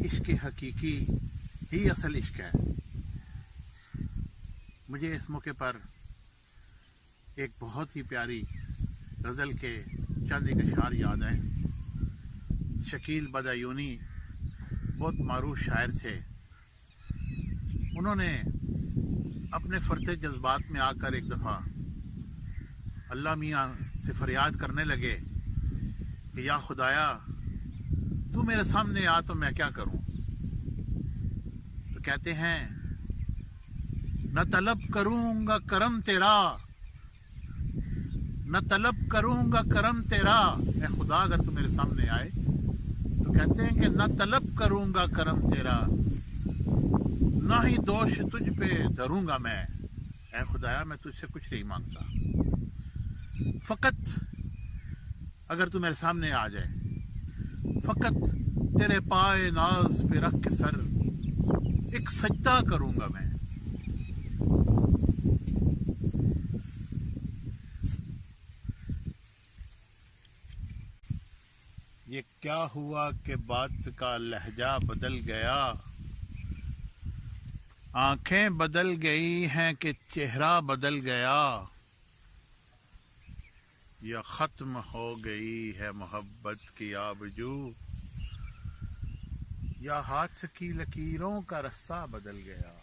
इश्क हकीकी ही असल इश्क है। मुझे इस मौके पर एक बहुत ही प्यारी गज़ल के चंद एक अशार याद है। शकील बदायूनी बहुत मारूफ शायर थे। उन्होंने अपने फरते जज्बात में आकर एक दफ़ा अल्लाह मियाँ से फरियाद करने लगे कि या खुदाया, तू मेरे सामने आ तो मैं क्या करूं। तो कहते हैं, न तलब करूंगा करम तेरा, न तलब करूंगा करम तेरा। ए खुदा, अगर तू मेरे सामने आए तो कहते हैं कि न तलब करूंगा करम तेरा, ना ही दोष तुझ पे धरूंगा मैं। ए खुदाया, मैं तुझसे कुछ नहीं मांगता, फकत अगर तू मेरे सामने आ जाए, फकत तेरे पाए नाज पे रख के सर एक सजदा करूंगा मैं। ये क्या हुआ कि बात का लहजा बदल गया, आंखें बदल गई हैं कि चेहरा बदल गया, या खत्म हो गई है मोहब्बत की आबजू, या हाथ की लकीरों का रास्ता बदल गया।